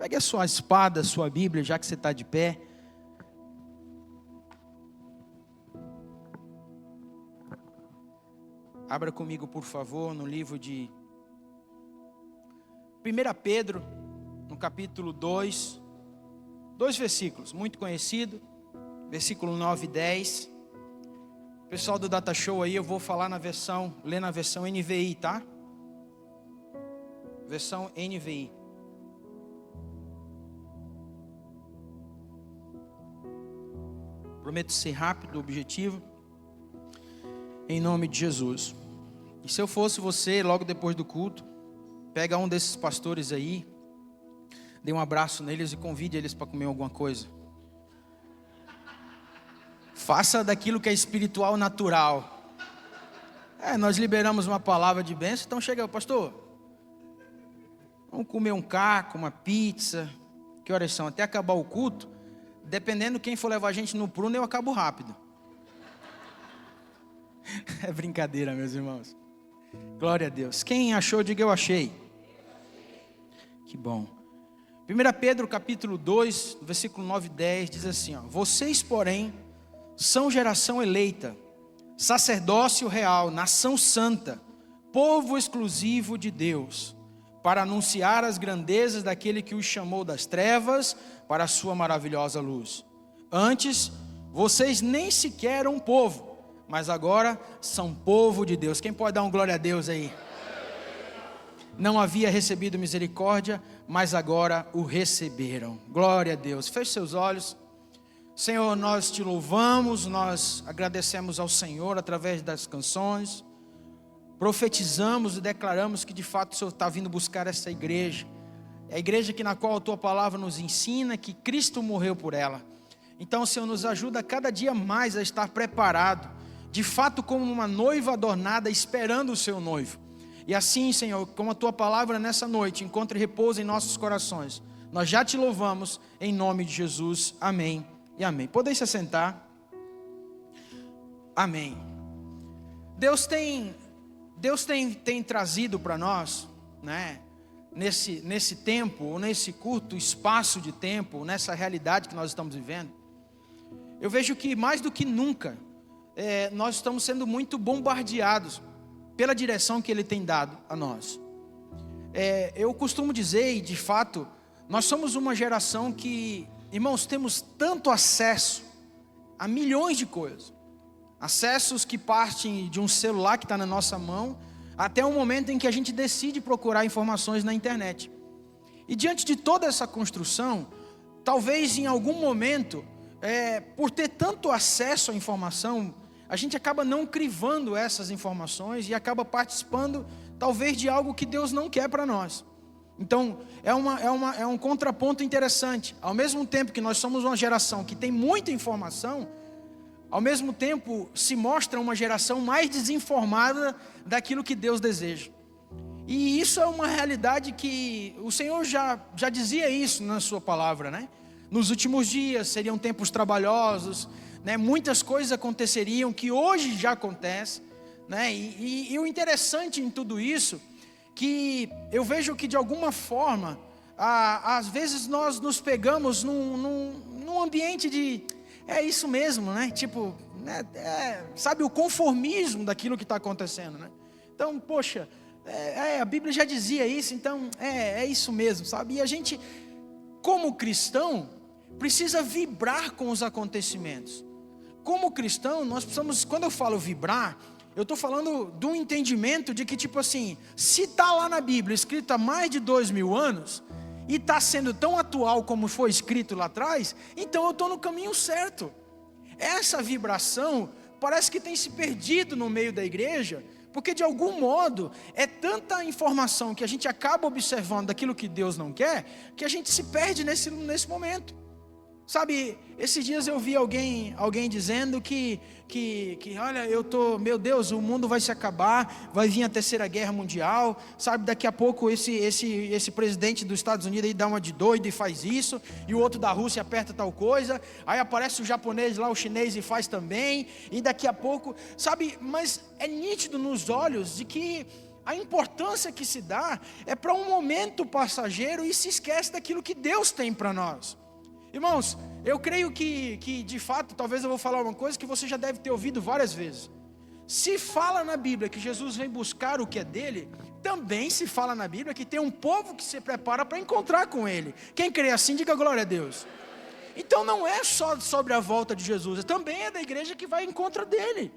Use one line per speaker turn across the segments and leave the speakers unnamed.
Pegue a sua espada, a sua Bíblia, já que você está de pé. Abra comigo, por favor, no livro de 1 Pedro, no capítulo 2, 2 versículos, muito conhecido, versículo 9 e 10. Pessoal do Data Show aí, eu vou falar ler na versão NVI, tá? Versão NVI. Prometo ser rápido, objetivo, em nome de Jesus. E se eu fosse você, logo depois do culto, pega um desses pastores aí, dê um abraço neles e convide eles para comer alguma coisa. Faça daquilo que é espiritual natural. Nós liberamos uma palavra de bênção, então chega, pastor, vamos comer um caco, uma pizza. Que horas são? Até acabar o culto. Dependendo quem for levar a gente no pruno, eu acabo rápido. É brincadeira, meus irmãos. Glória a Deus. Quem achou, diga eu achei. Que bom. 1 Pedro capítulo 2, versículo 9 e 10, diz assim, vocês, porém, são geração eleita, sacerdócio real, nação santa, povo exclusivo de Deus, para anunciar as grandezas daquele que os chamou das trevas para a sua maravilhosa luz. Antes, vocês nem sequer eram povo, mas agora são povo de Deus. Quem pode dar um glória a Deus aí? Não havia recebido misericórdia, mas agora o receberam. Glória a Deus. Feche seus olhos. Senhor, nós te louvamos, nós agradecemos ao Senhor através das canções. Profetizamos e declaramos que de fato o Senhor está vindo buscar essa igreja. É a igreja na qual a tua palavra nos ensina que Cristo morreu por ela. Então, Senhor, nos ajuda cada dia mais a estar preparado, de fato como uma noiva adornada esperando o seu noivo. E assim, Senhor, como a tua palavra nessa noite encontre repouso em nossos corações, nós já te louvamos em nome de Jesus. Amém e amém. Podem se assentar. Amém. Deus tem trazido para nós, né, nesse tempo, ou nesse curto espaço de tempo, nessa realidade que nós estamos vivendo, eu vejo que mais do que nunca, nós estamos sendo muito bombardeados pela direção que Ele tem dado a nós. Eu costumo dizer, e de fato, nós somos uma geração que, irmãos, temos tanto acesso a milhões de coisas. Acessos que partem de um celular que está na nossa mão, até o momento em que a gente decide procurar informações na internet. E diante de toda essa construção, talvez em algum momento, por ter tanto acesso à informação, a gente acaba não crivando essas informações e acaba participando talvez de algo que Deus não quer para nós. Então, é um contraponto interessante. Ao mesmo tempo que nós somos uma geração que tem muita informação, ao mesmo tempo se mostra uma geração mais desinformada daquilo que Deus deseja. E isso é uma realidade que o Senhor já dizia isso na sua palavra, né? Nos últimos dias seriam tempos trabalhosos, né? Muitas coisas aconteceriam que hoje já acontecem, né? E o interessante em tudo isso, que eu vejo que de alguma forma, às vezes nós nos pegamos num ambiente de... É isso mesmo, né? Tipo, sabe, o conformismo daquilo que está acontecendo, né? Então, poxa, a Bíblia já dizia isso, então é isso mesmo, sabe? E a gente, como cristão, precisa vibrar com os acontecimentos. Como cristão, nós precisamos, quando eu falo vibrar, eu estou falando de um entendimento de que, tipo assim, se está lá na Bíblia, escrito há mais de 2000 anos, e está sendo tão atual como foi escrito lá atrás, então eu estou no caminho certo. Essa vibração parece que tem se perdido no meio da igreja, porque de algum modo é tanta informação que a gente acaba observando daquilo que Deus não quer, que a gente se perde nesse momento. Sabe, esses dias eu vi alguém dizendo que olha, meu Deus, o mundo vai se acabar, vai vir a terceira guerra mundial, sabe, daqui a pouco esse presidente dos Estados Unidos aí dá uma de doido e faz isso, e o outro da Rússia aperta tal coisa, aí aparece o japonês lá, o chinês e faz também, e daqui a pouco, sabe, mas é nítido nos olhos de que A importância que se dá é para um momento passageiro e se esquece daquilo que Deus tem para nós. Irmãos, eu creio que de fato, talvez eu vou falar uma coisa que você já deve ter ouvido várias vezes. Se fala na Bíblia que Jesus vem buscar o que é dele, também se fala na Bíblia que tem um povo que se prepara para encontrar com ele. Quem crê assim, diga glória a Deus. Então não é só sobre a volta de Jesus, também é da igreja que vai ao encontro dele.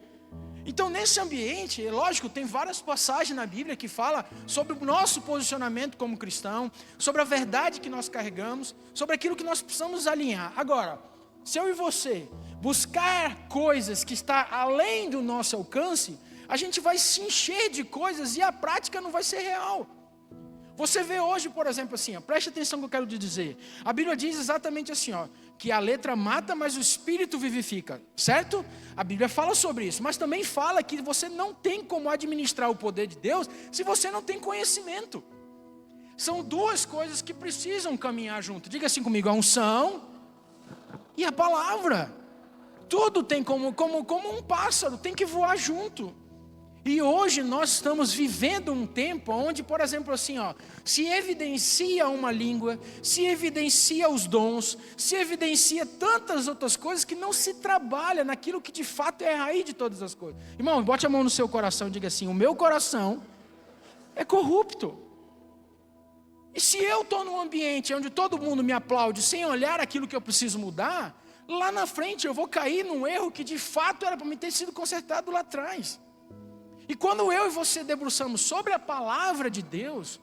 Então nesse ambiente, é lógico, tem várias passagens na Bíblia que falam sobre o nosso posicionamento como cristão, sobre a verdade que nós carregamos, sobre aquilo que nós precisamos alinhar. Agora, se eu e você buscar coisas que estão além do nosso alcance, a gente vai se encher de coisas e a prática não vai ser real. Você vê hoje, por exemplo, assim, ó, preste atenção no que eu quero te dizer. A Bíblia diz exatamente assim, ó, que a letra mata, mas o Espírito vivifica, certo? A Bíblia fala sobre isso, mas também fala que você não tem como administrar o poder de Deus se você não tem conhecimento. São duas coisas que precisam caminhar junto. Diga assim comigo, a unção e a palavra. Tudo tem como um pássaro, tem que voar junto. E hoje nós estamos vivendo um tempo onde, por exemplo, assim, ó, se evidencia uma língua, se evidencia os dons, se evidencia tantas outras coisas que não se trabalha naquilo que de fato é a raiz de todas as coisas. Irmão, bote a mão no seu coração e diga assim, o meu coração é corrupto. E se eu estou num ambiente onde todo mundo me aplaude sem olhar aquilo que eu preciso mudar, lá na frente eu vou cair num erro que de fato era para mim ter sido consertado lá atrás. E quando eu e você debruçamos sobre a palavra de Deus,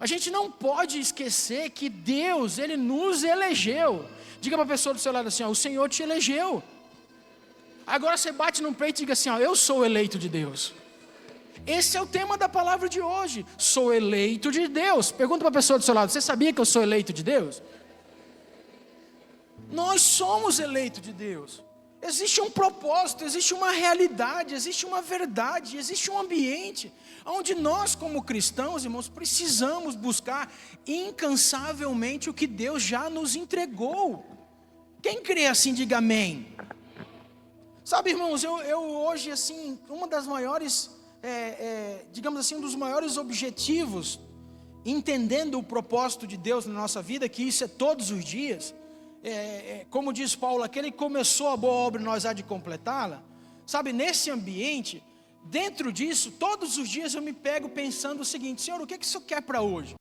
a gente não pode esquecer que Deus, Ele nos elegeu. Diga para a pessoa do seu lado assim, ó, o Senhor te elegeu. Agora você bate no peito e diga assim, ó, eu sou eleito de Deus. Esse é o tema da palavra de hoje. Sou eleito de Deus. Pergunta para a pessoa do seu lado, você sabia que eu sou eleito de Deus? Nós somos eleitos de Deus. Existe um propósito, existe uma realidade, existe uma verdade, existe um ambiente onde nós como cristãos, irmãos, precisamos buscar incansavelmente o que Deus já nos entregou. Quem crê assim, diga amém. Sabe, irmãos, eu hoje, assim, uma das maiores, digamos assim, um dos maiores objetivos, entendendo o propósito de Deus na nossa vida, que isso é todos os dias, como diz Paulo, aquele que começou a boa obra, nós há de completá-la. Sabe, nesse ambiente, dentro disso, todos os dias eu me pego pensando o seguinte, Senhor, o que o Senhor quer para hoje?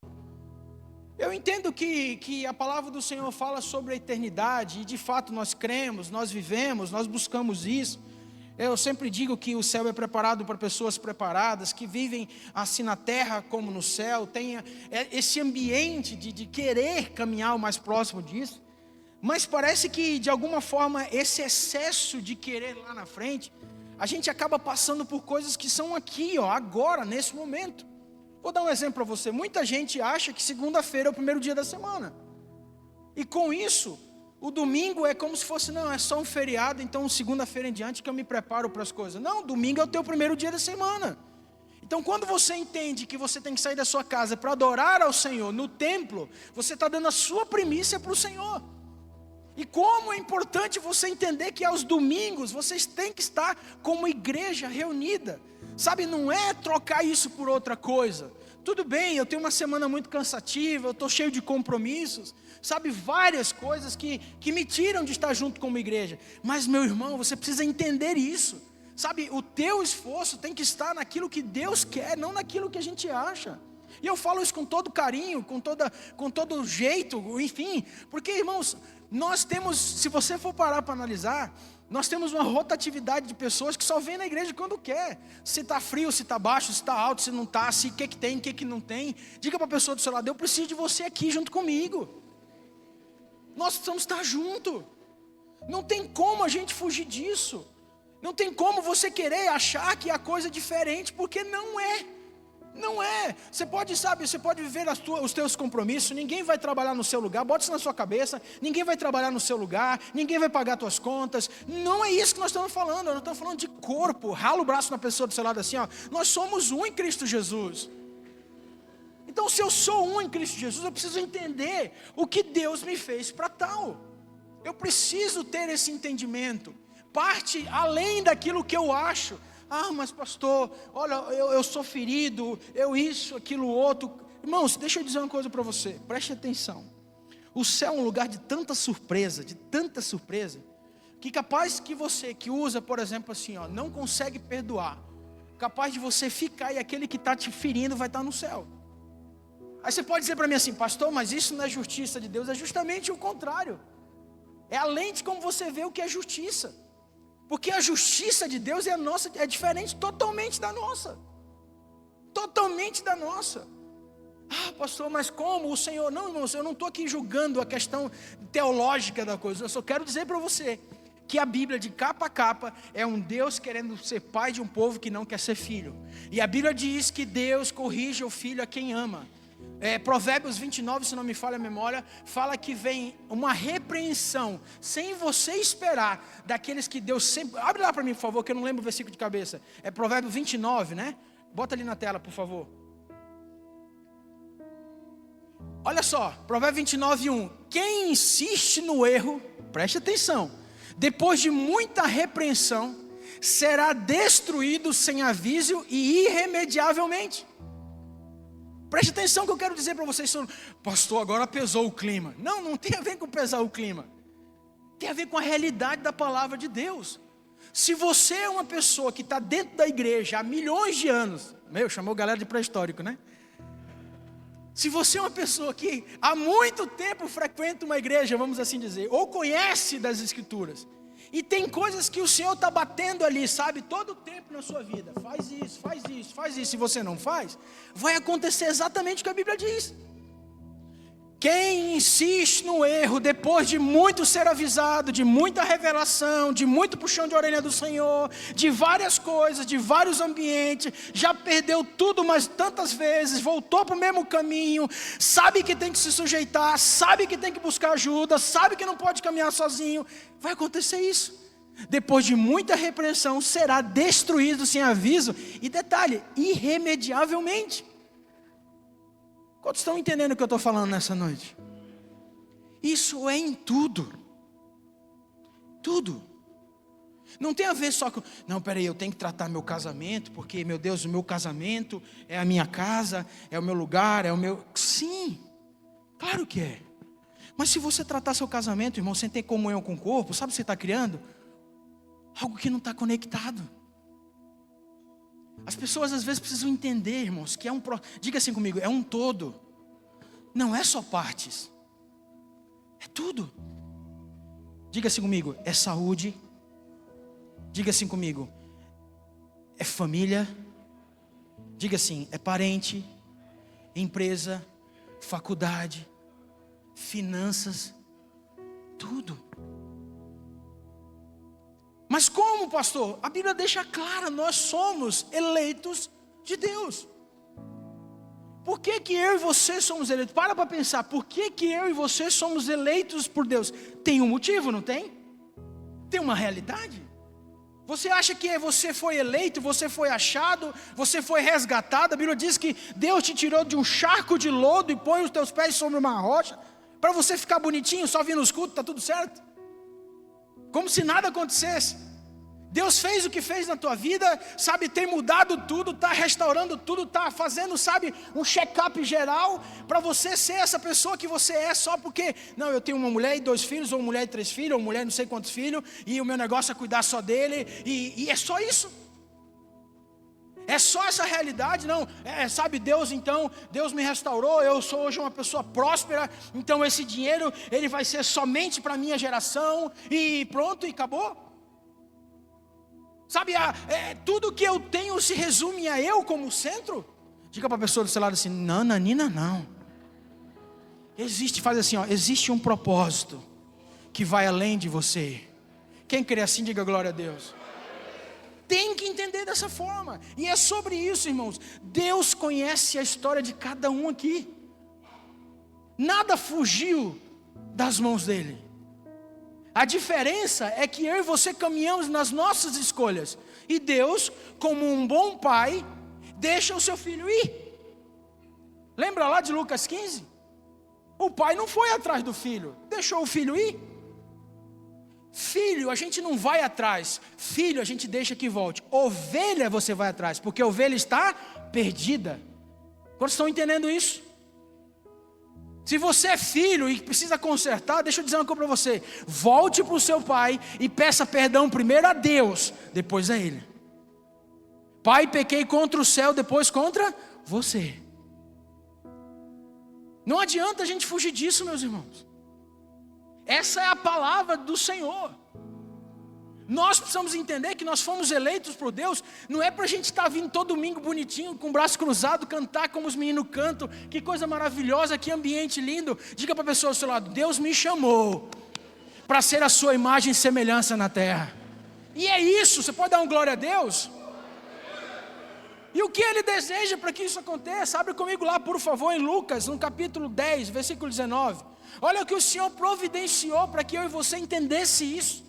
Eu entendo que a palavra do Senhor fala sobre a eternidade, e de fato nós cremos, nós vivemos, nós buscamos isso. Eu sempre digo que o céu é preparado para pessoas preparadas, que vivem assim na terra como no céu, tenha esse ambiente de querer caminhar o mais próximo disso. Mas parece que de alguma forma esse excesso de querer lá na frente, a gente acaba passando por coisas que são aqui, ó, agora, nesse momento. Vou dar um exemplo para você. Muita gente acha que segunda-feira é o primeiro dia da semana. E com isso, o domingo é como se fosse, não, é só um feriado, então segunda-feira em diante que eu me preparo para as coisas. Não, domingo é o teu primeiro dia da semana. Então quando você entende que você tem que sair da sua casa para adorar ao Senhor no templo, você está dando a sua primícia para o Senhor. E como é importante você entender que aos domingos vocês têm que estar como igreja reunida. Sabe, não é trocar isso por outra coisa. Tudo bem, eu tenho uma semana muito cansativa, eu estou cheio de compromissos. Sabe, várias coisas que me tiram de estar junto como igreja. Mas meu irmão, você precisa entender isso. Sabe, o teu esforço tem que estar naquilo que Deus quer, não naquilo que a gente acha. E eu falo isso com todo carinho, com todo jeito, enfim. Porque, irmãos, nós temos, se você for parar para analisar, nós temos uma rotatividade de pessoas que só vêm na igreja quando quer. Se está frio, se está baixo, se está alto, se não está, se o que tem, o que não tem. Diga para a pessoa do seu lado, eu preciso de você aqui junto comigo. Nós precisamos estar junto. Não tem como a gente fugir disso. Não tem como você querer achar que a coisa é diferente, porque não é. Não é, você pode viver os teus compromissos, ninguém vai trabalhar no seu lugar, bota isso na sua cabeça, ninguém vai trabalhar no seu lugar, ninguém vai pagar tuas contas, não é isso que nós estamos falando, nós estamos falando de corpo, rala o braço na pessoa do seu lado assim, ó, nós somos um em Cristo Jesus. Então se eu sou um em Cristo Jesus, eu preciso entender o que Deus me fez para tal, eu preciso ter esse entendimento, parte além daquilo que eu acho. mas pastor, olha, eu sou ferido, eu isso, aquilo, outro. Irmãos, deixa eu dizer uma coisa para você, preste atenção. O céu é um lugar de tanta surpresa, que capaz que você que usa, por exemplo, assim, não consegue perdoar, capaz de você ficar e aquele que está te ferindo vai estar no céu. Aí você pode dizer para mim assim, pastor, mas isso não é justiça de Deus, é justamente o contrário. É além de como você vê o que é justiça. Porque a justiça de Deus é diferente totalmente da nossa. Totalmente da nossa. Pastor, mas como o Senhor... Não, irmãos, eu não estou aqui julgando a questão teológica da coisa. Eu só quero dizer para você que a Bíblia de capa a capa é um Deus querendo ser pai de um povo que não quer ser filho. E a Bíblia diz que Deus corrige o filho a quem ama. Provérbios 29, se não me falha a memória, fala que vem uma repreensão, sem você esperar, daqueles que Deus sempre... Abre lá para mim, por favor, que eu não lembro o versículo de cabeça. É Provérbios 29, né? Bota ali na tela, por favor. Olha só, Provérbios 29, 1. Quem insiste no erro, preste atenção, depois de muita repreensão, será destruído sem aviso e irremediavelmente. Preste atenção que eu quero dizer para vocês, pastor, agora pesou o clima. Não tem a ver com pesar o clima. Tem a ver com a realidade da palavra de Deus. Se você é uma pessoa que está dentro da igreja há milhões de anos, chamou galera de pré-histórico, né? Se você é uma pessoa que há muito tempo frequenta uma igreja, vamos assim dizer, ou conhece das escrituras, e tem coisas que o Senhor está batendo ali, sabe, todo o tempo na sua vida, faz isso, se você não faz, vai acontecer exatamente o que a Bíblia diz. Quem insiste no erro, depois de muito ser avisado, de muita revelação, de muito puxão de orelha do Senhor, de várias coisas, de vários ambientes, já perdeu tudo, mas tantas vezes, voltou para o mesmo caminho, sabe que tem que se sujeitar, sabe que tem que buscar ajuda, sabe que não pode caminhar sozinho, vai acontecer isso. Depois de muita repreensão, será destruído sem aviso, e detalhe, irremediavelmente. Quantos estão entendendo o que eu estou falando nessa noite? Isso é em tudo. Tudo. Não tem a ver só com... Não, peraí, eu tenho que tratar meu casamento, porque, meu Deus, o meu casamento é a minha casa, é o meu lugar, é o meu... Sim, claro que é. Mas se você tratar seu casamento, irmão, sem ter comunhão com o corpo, sabe o que você está criando? Algo que não está conectado. As pessoas às vezes precisam entender, irmãos, que diga assim comigo, é um todo. Não é só partes. É tudo. Diga assim comigo, é saúde. Diga assim comigo, é família. Diga assim, é parente, empresa, faculdade, finanças, tudo. Mas como, pastor? A Bíblia deixa clara, nós somos eleitos de Deus. Por que eu e você somos eleitos? Para pensar, por que eu e você somos eleitos por Deus? Tem um motivo, não tem? Tem uma realidade. Você acha que você foi eleito, você foi achado, você foi resgatado? A Bíblia diz que Deus te tirou de um charco de lodo e põe os teus pés sobre uma rocha, para você ficar bonitinho, só vir nos cultos, está tudo certo? Como se nada acontecesse. Deus fez o que fez na tua vida, sabe, tem mudado tudo, está restaurando tudo, está fazendo, sabe, um check-up geral, para você ser essa pessoa que você é, só porque, não, eu tenho uma mulher e 2 filhos, ou uma mulher e 3 filhos, ou uma mulher e não sei quantos filhos, e o meu negócio é cuidar só dele, e é só isso. É só essa realidade, não, sabe, Deus me restaurou, eu sou hoje uma pessoa próspera, então esse dinheiro, ele vai ser somente para a minha geração, e pronto, e acabou. Sabe, tudo que eu tenho se resume a eu como centro? Diga para a pessoa do seu lado assim, não, Nanina, não. Faz assim, existe um propósito que vai além de você. Quem crê assim, diga glória a Deus. Tem que entender dessa forma. E é sobre isso, irmãos. Deus conhece a história de cada um aqui. Nada fugiu das mãos dele. A diferença é que eu e você caminhamos nas nossas escolhas. E Deus, como um bom pai, deixa o seu filho ir. Lembra lá de Lucas 15? O pai não foi atrás do filho, deixou o filho ir. Filho, a gente não vai atrás. Filho, a gente deixa que volte. Ovelha, você vai atrás, porque a ovelha está perdida. Quantos estão entendendo isso? Se você é filho e precisa consertar, deixa eu dizer uma coisa para você. Volte para o seu pai e peça perdão primeiro a Deus, depois a ele. Pai, pequei contra o céu, depois contra você. Não adianta a gente fugir disso, meus irmãos. Essa é a palavra do Senhor. Nós precisamos entender que nós fomos eleitos por Deus. Não é para a gente estar vindo todo domingo bonitinho, com o braço cruzado, cantar como os meninos cantam. Que coisa maravilhosa, que ambiente lindo. Diga para a pessoa ao seu lado: Deus me chamou para ser a sua imagem e semelhança na terra. E é isso, você pode dar um glória a Deus? E o que Ele deseja para que isso aconteça? Abre comigo lá, por favor, em Lucas, no capítulo 10, versículo 19. Olha o que o Senhor providenciou para que eu e você entendesse isso.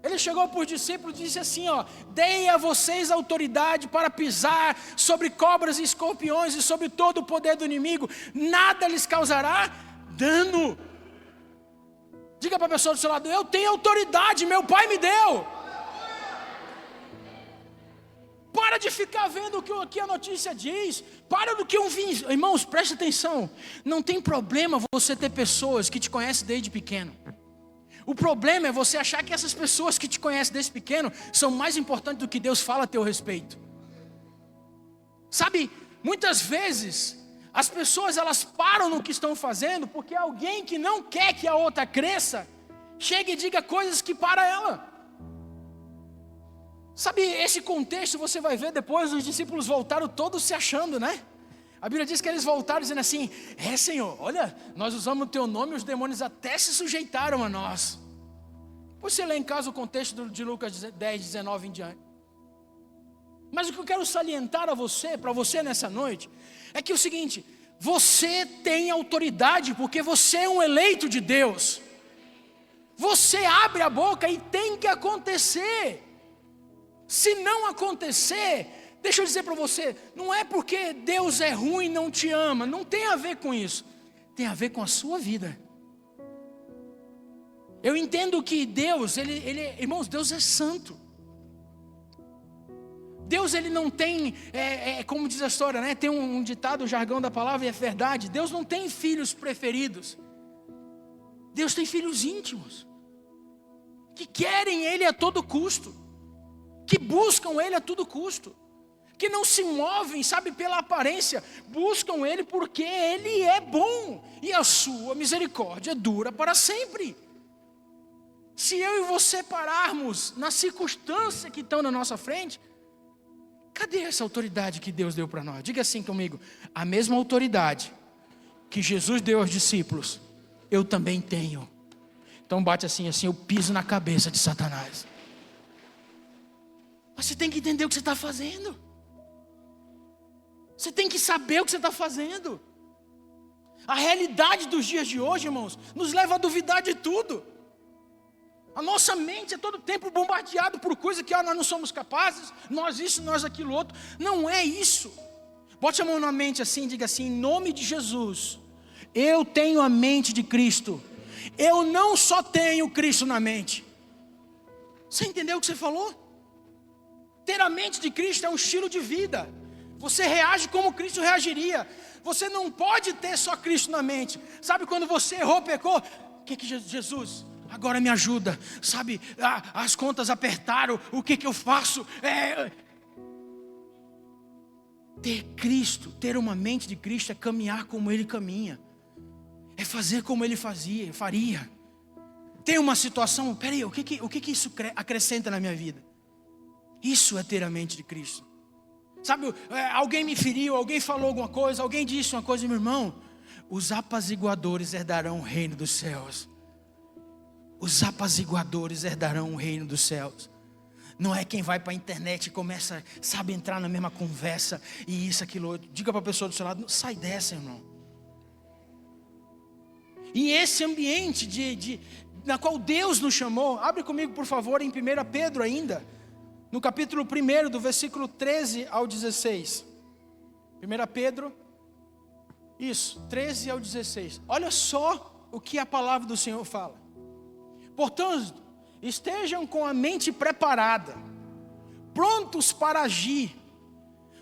Ele chegou para os discípulos e disse assim, dei a vocês autoridade para pisar sobre cobras e escorpiões e sobre todo o poder do inimigo, nada lhes causará dano. Diga para a pessoa do seu lado: eu tenho autoridade, meu pai me deu. Para de ficar vendo o que a notícia diz. Para do que um vinho. Irmãos, preste atenção. Não tem problema você ter pessoas que te conhecem desde pequeno. O problema é você achar que essas pessoas que te conhecem desde pequeno são mais importantes do que Deus fala a teu respeito. Sabe, muitas vezes as pessoas elas param no que estão fazendo porque alguém que não quer que a outra cresça chega e diga coisas que para ela. Sabe, esse contexto você vai ver depois, os discípulos voltaram todos se achando, né? A Bíblia diz que eles voltaram dizendo assim: Senhor, olha, nós usamos o teu nome e os demônios até se sujeitaram a nós. Você lê em casa o contexto de Lucas 10, 19 em diante. Mas o que eu quero salientar a você, para você nessa noite, é que é o seguinte: você tem autoridade porque você é um eleito de Deus. Você abre a boca e tem que acontecer. Se não acontecer, deixa eu dizer para você, não é porque Deus é ruim e não te ama, não tem a ver com isso, tem a ver com a sua vida. Eu entendo que Deus, irmãos, Deus é santo. Deus ele não tem, como diz a história, né? Tem um ditado, um jargão da palavra e é verdade. Deus não tem filhos preferidos. Deus tem filhos íntimos, que querem Ele a todo custo, que buscam Ele a todo custo, que não se movem, sabe, pela aparência, buscam Ele porque Ele é bom e a sua misericórdia dura para sempre. Se eu e você pararmos na circunstância que estão na nossa frente, cadê essa autoridade que Deus deu para nós? Diga assim comigo: a mesma autoridade que Jesus deu aos discípulos, eu também tenho. Então bate assim, eu piso na cabeça de Satanás. Mas você tem que entender o que você está fazendo. Você tem que saber o que você está fazendo. A realidade dos dias de hoje, irmãos, nos leva a duvidar de tudo. A nossa mente é todo tempo bombardeada por coisas que nós não somos capazes, nós isso, nós aquilo outro. Não é isso. Bote a mão na mente assim, diga assim: em nome de Jesus, eu tenho a mente de Cristo. Eu não só tenho Cristo na mente. Você entendeu o que você falou? Ter a mente de Cristo é um estilo de vida. Você reage como Cristo reagiria. Você não pode ter só Cristo na mente. Sabe quando você errou, pecou? O que Jesus, agora me ajuda. Sabe, as contas apertaram. O que eu faço? Ter Cristo, ter uma mente de Cristo é caminhar como Ele caminha. É fazer como Ele faria. Tem uma situação, peraí, o que isso acrescenta na minha vida? Isso é ter a mente de Cristo. Sabe, alguém me feriu, alguém falou alguma coisa, alguém disse uma coisa, meu irmão: os apaziguadores herdarão o reino dos céus. Os apaziguadores herdarão o reino dos céus. Não é quem vai para a internet e começa, sabe, entrar na mesma conversa e isso, aquilo outro. Diga para a pessoa do seu lado: sai dessa, irmão. E esse ambiente na qual Deus nos chamou, abre comigo por favor em 1 Pedro ainda. No capítulo 1, do versículo 13 ao 16. 1 Pedro, isso, 13 ao 16. Olha só o que a palavra do Senhor fala. Portanto, estejam com a mente preparada, prontos para agir,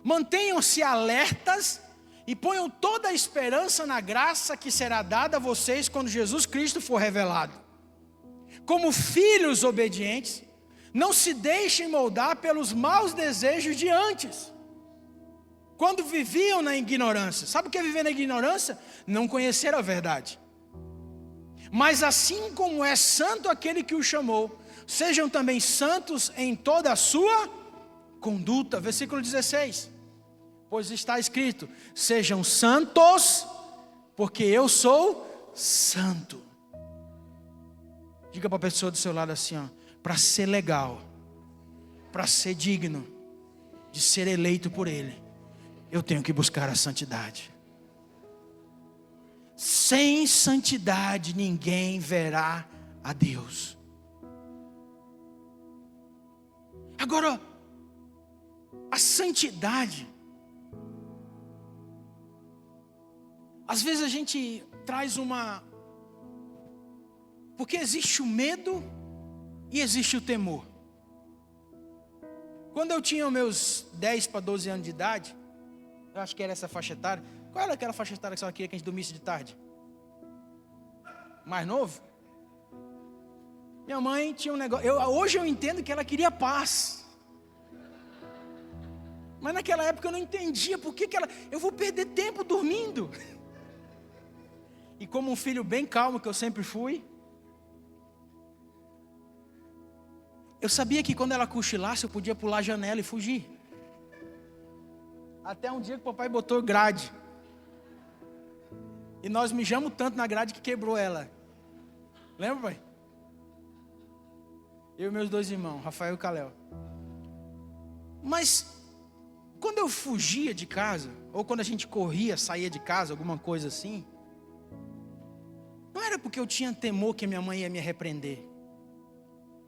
mantenham-se alertas e ponham toda a esperança na graça que será dada a vocês quando Jesus Cristo for revelado. Como filhos obedientes, não se deixem moldar pelos maus desejos de antes, quando viviam na ignorância. Sabe o que é viver na ignorância? Não conhecer a verdade. Mas assim como é santo aquele que o chamou, sejam também santos em toda a sua conduta. Versículo 16. Pois está escrito: sejam santos, porque eu sou santo. Diga para a pessoa do seu lado assim, ó: para ser legal, para ser digno de ser eleito por Ele, eu tenho que buscar a santidade. Sem santidade ninguém verá a Deus. Agora, a santidade, às vezes a gente traz uma... Porque existe o medo e existe o temor. Quando eu tinha meus 10 para 12 anos de idade, eu acho que era essa faixa etária. Qual era aquela faixa etária que ela queria que a gente dormisse de tarde? Mais novo? Minha mãe tinha um negócio... hoje eu entendo que ela queria paz. Mas naquela época eu não entendia por que ela... Eu vou perder tempo dormindo. E como um filho bem calmo que eu sempre fui, eu sabia que quando ela cochilasse eu podia pular a janela e fugir. Até um dia que o papai botou grade. E nós mijamos tanto na grade que quebrou ela. Lembra, pai? Eu e meus 2 irmãos, Rafael e Calel. Mas quando eu fugia de casa, ou quando a gente corria, saía de casa, alguma coisa assim, não era porque eu tinha temor que minha mãe ia me repreender.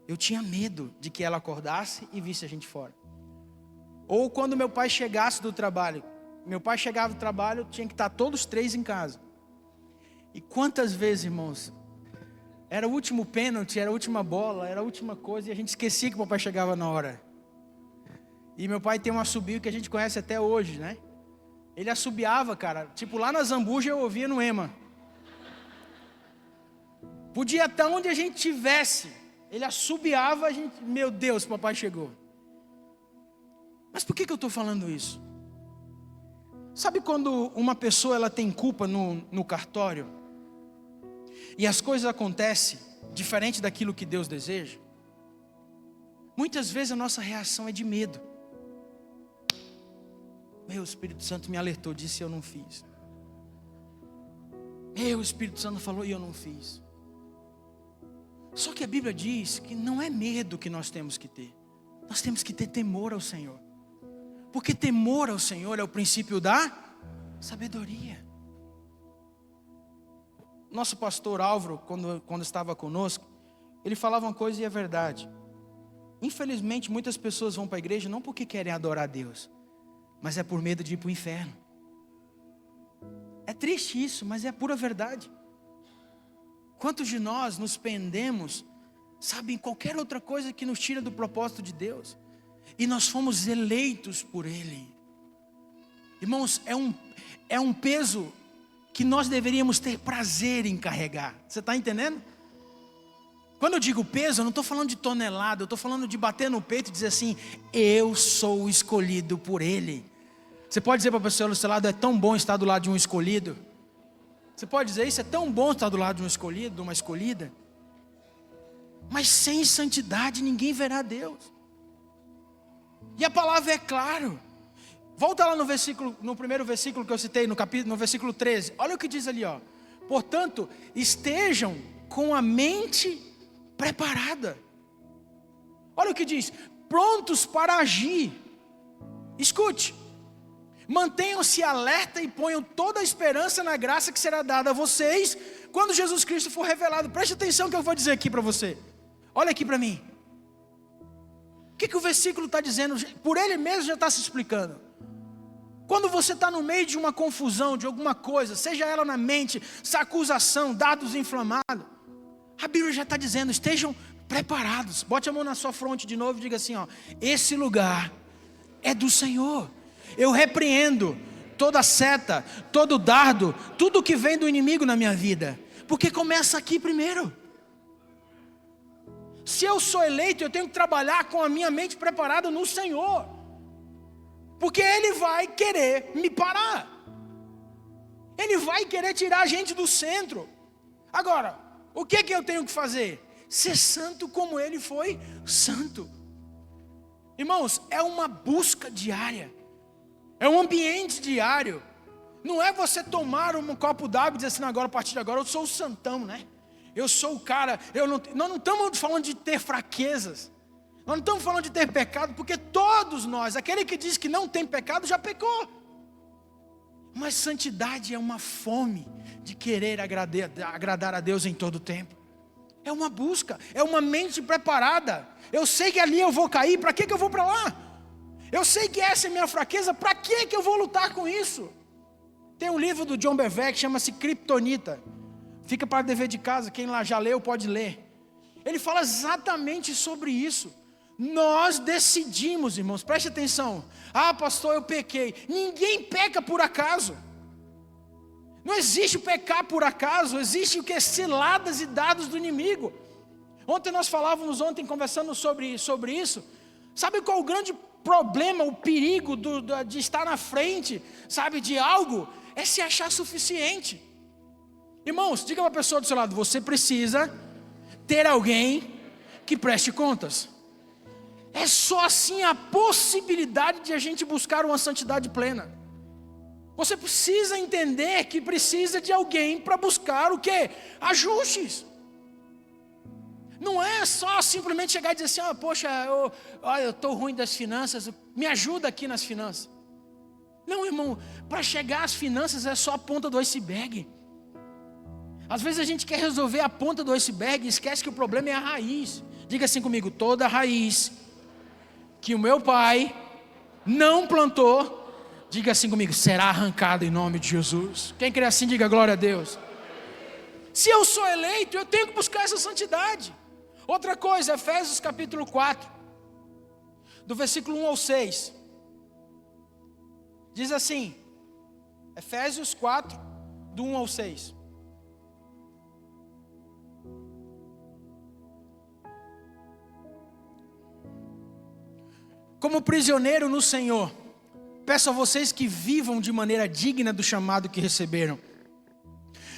Eu tinha medo de que ela acordasse e visse a gente fora. Ou quando meu pai chegasse do trabalho. Meu pai chegava do trabalho, tinha que estar todos 3 em casa. E quantas vezes, irmãos, era o último pênalti, era a última bola, era a última coisa, e a gente esquecia que o papai chegava na hora. E meu pai tem um assobio que a gente conhece até hoje, né? Ele assobiava, cara, tipo lá na Zambuja eu ouvia no Ema. Podia estar onde a gente estivesse, ele assobiava, a gente, meu Deus, papai chegou. Mas por que eu estou falando isso? Sabe quando uma pessoa ela tem culpa no cartório e as coisas acontecem diferente daquilo que Deus deseja? Muitas vezes a nossa reação é de medo. Meu, o Espírito Santo me alertou, disse e eu não fiz. Meu, o Espírito Santo falou e eu não fiz. Só que a Bíblia diz que não é medo que nós temos que ter. Nós temos que ter temor ao Senhor. Porque temor ao Senhor é o princípio da sabedoria. Nosso pastor Álvaro, quando estava conosco, ele falava uma coisa e é verdade. Infelizmente, muitas pessoas vão para a igreja não porque querem adorar a Deus, mas é por medo de ir para o inferno. É triste isso, mas é a pura verdade. Quantos de nós nos pendemos, sabe, em qualquer outra coisa que nos tira do propósito de Deus? E nós fomos eleitos por Ele. Irmãos, é um peso que nós deveríamos ter prazer em carregar. Você está entendendo? Quando eu digo peso, eu não estou falando de tonelada, eu estou falando de bater no peito e dizer assim: eu sou escolhido por Ele. Você pode dizer para a pessoa do seu lado: é tão bom estar do lado de um escolhido. Você pode dizer isso: é tão bom estar do lado de um escolhido, de uma escolhida. Mas sem santidade ninguém verá Deus. E a palavra é claro. Volta lá no primeiro versículo que eu citei, no versículo 13. Olha o que diz ali, ó. Portanto, estejam com a mente preparada. Olha o que diz: prontos para agir. Escute. Mantenham-se alerta e ponham toda a esperança na graça que será dada a vocês quando Jesus Cristo for revelado. Preste atenção que eu vou dizer aqui para você. Olha aqui para mim. O que o versículo está dizendo? Por ele mesmo já está se explicando. Quando você está no meio de uma confusão, de alguma coisa, seja ela na mente, essa acusação, dados inflamados, a Bíblia já está dizendo: estejam preparados. Bote a mão na sua fronte de novo e diga assim, ó: esse lugar é do Senhor. Eu repreendo toda seta, todo dardo, tudo que vem do inimigo na minha vida, porque começa aqui primeiro. Se eu sou eleito, eu tenho que trabalhar com a minha mente preparada no Senhor, porque Ele vai querer me parar, Ele vai querer tirar a gente do centro. Agora, o que eu tenho que fazer? Ser santo como Ele foi santo. Irmãos, é uma busca diária, é um ambiente diário. Não é você tomar um copo d'água e dizer assim, agora, a partir de agora eu sou o santão, né? Eu sou o cara. Nós não estamos falando de ter fraquezas, nós não estamos falando de ter pecado, porque todos nós, aquele que diz que não tem pecado já pecou. Mas santidade é uma fome de querer agradar a Deus em todo o tempo. É uma busca, é uma mente preparada. Eu sei que ali eu vou cair, para que eu vou para lá? Eu sei que essa é a minha fraqueza, para que eu vou lutar com isso? Tem um livro do John Bevere que chama-se Kryptonita. Fica para dever de casa, quem lá já leu pode ler. Ele fala exatamente sobre isso. Nós decidimos, irmãos, preste atenção. Ah, pastor, eu pequei. Ninguém peca por acaso. Não existe pecar por acaso. Existe o que? Ciladas e dados do inimigo. Ontem nós falávamos, conversando sobre isso. Sabe qual é o grande problema, o perigo de estar na frente, sabe, de algo? É se achar suficiente. Irmãos, diga para a pessoa do seu lado: você precisa ter alguém que preste contas. É só assim a possibilidade de a gente buscar uma santidade plena. Você precisa entender que precisa de alguém para buscar o quê? Ajustes. Não é só simplesmente chegar e dizer assim, poxa, eu estou ruim das finanças, me ajuda aqui nas finanças. Não, irmão, para chegar às finanças é só a ponta do iceberg. Às vezes a gente quer resolver a ponta do iceberg e esquece que o problema é a raiz. Diga assim comigo: toda raiz que o meu pai não plantou, diga assim comigo, será arrancada em nome de Jesus. Quem crê assim, diga glória a Deus. Se eu sou eleito, eu tenho que buscar essa santidade. Outra coisa, Efésios capítulo 4, do versículo 1 ao 6. Diz assim, Efésios 4, do 1 ao 6. Como prisioneiro no Senhor, peço a vocês que vivam de maneira digna do chamado que receberam,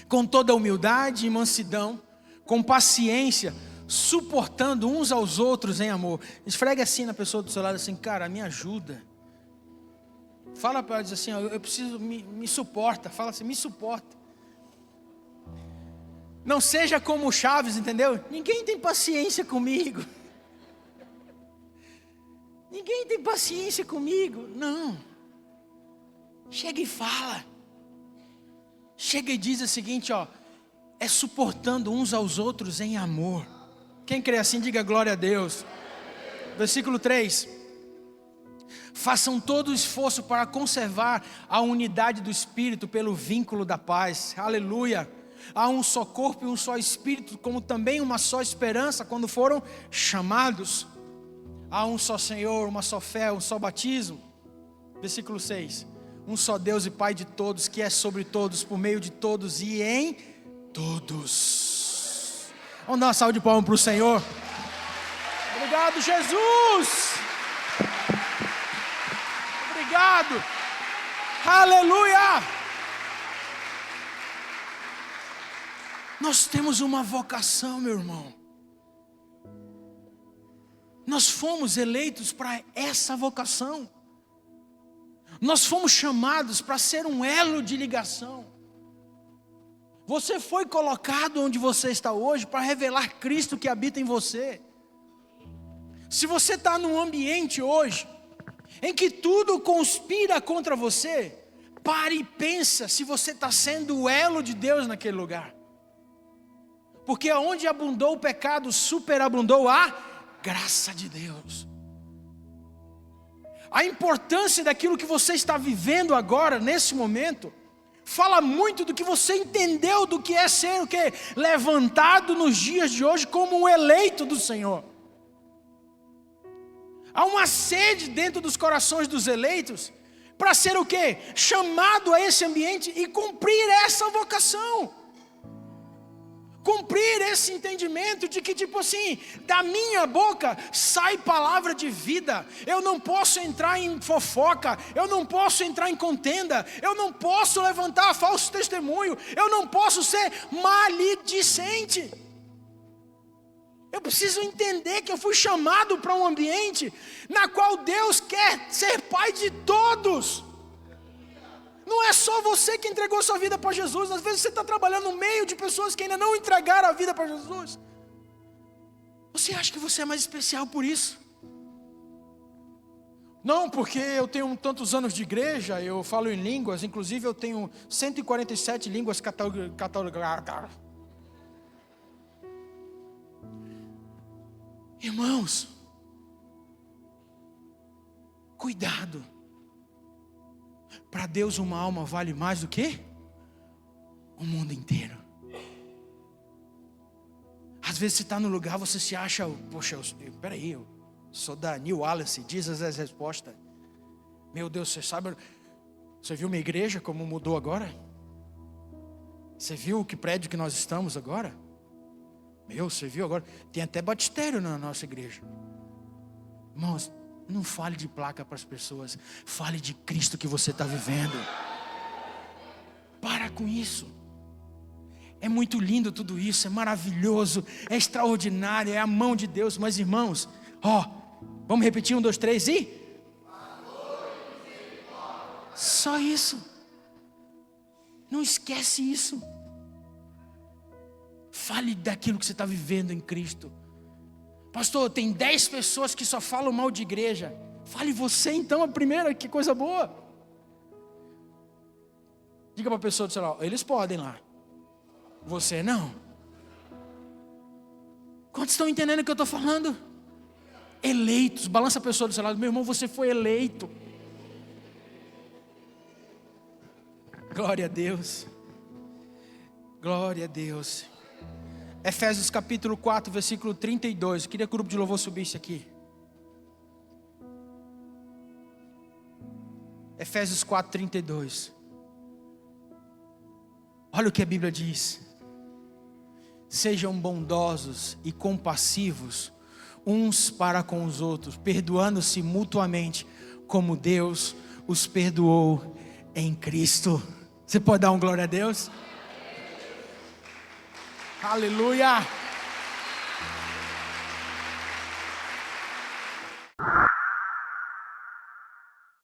com toda humildade e mansidão, com paciência, suportando uns aos outros em amor. Esfregue assim na pessoa do seu lado, assim, cara, me ajuda. Fala para ela, diz assim, eu preciso, me suporta. Fala assim, me suporta. Não seja como o Chaves, entendeu? Ninguém tem paciência comigo. Ninguém tem paciência comigo. Não. Chega e fala. Chega e diz o seguinte, é suportando uns aos outros em amor. Quem crê assim, diga glória a Deus. Versículo 3. Façam todo o esforço para conservar a unidade do Espírito pelo vínculo da paz. Aleluia. Há um só corpo e um só Espírito, como também uma só esperança quando foram chamados. Há um só Senhor, uma só fé, um só batismo. Versículo 6. Um só Deus e Pai de todos, que é sobre todos, por meio de todos e em todos. Vamos dar uma salva de palmas para o Senhor. Obrigado, Jesus. Obrigado. Aleluia. Nós temos uma vocação, meu irmão. Nós fomos eleitos para essa vocação. Nós fomos chamados para ser um elo de ligação. Você foi colocado onde você está hoje para revelar Cristo que habita em você. Se você está num ambiente hoje em que tudo conspira contra você, pare e pensa se você está sendo o elo de Deus naquele lugar. Porque onde abundou o pecado, superabundou a graça de Deus. A importância daquilo que você está vivendo agora, nesse momento, fala muito do que você entendeu do que é ser o quê? Levantado nos dias de hoje como um eleito do Senhor. Há uma sede dentro dos corações dos eleitos para ser o quê? Chamado a esse ambiente e cumprir essa vocação. Cumprir esse entendimento de que, tipo assim, da minha boca sai palavra de vida. Eu não posso entrar em fofoca, eu não posso entrar em contenda, eu não posso levantar falso testemunho, eu não posso ser maledicente. Eu preciso entender que eu fui chamado para um ambiente na qual Deus quer ser Pai de todos. Não é só você que entregou sua vida para Jesus. Às vezes você está trabalhando no meio de pessoas que ainda não entregaram a vida para Jesus. Você acha que você é mais especial por isso? Não, porque eu tenho tantos anos de igreja, eu falo em línguas, inclusive eu tenho 147 línguas catalogadas. Irmãos, cuidado. Para Deus uma alma vale mais do que o mundo inteiro. Às vezes você está no lugar, você se acha, poxa, peraí, eu sou da New Alice, diz as respostas. Meu Deus, você sabe, você viu minha igreja como mudou agora? Você viu que prédio que nós estamos agora? Você viu agora? Tem até batistério na nossa igreja. Irmãos, não fale de placa para as pessoas. Fale de Cristo que você está vivendo. Para com isso. É muito lindo tudo isso. É maravilhoso. É extraordinário. É a mão de Deus. Mas irmãos, vamos repetir 1, 2, 3 e... Só isso. Não esquece isso. Fale daquilo que você está vivendo em Cristo. Pastor, tem 10 pessoas que só falam mal de igreja. Fale você então a primeira, que coisa boa. Diga para a pessoa do seu lado, eles podem lá. Você não. Quantos estão entendendo o que eu estou falando? Eleitos, balança a pessoa do seu lado. Meu irmão, você foi eleito. Glória a Deus. Glória a Deus. Efésios capítulo 4, versículo 32. Eu queria que o grupo de louvor subisse aqui. Efésios 4, 32. Olha o que a Bíblia diz. Sejam bondosos e compassivos uns para com os outros, perdoando-se mutuamente, como Deus os perdoou em Cristo. Você pode dar um glória a Deus? Aleluia!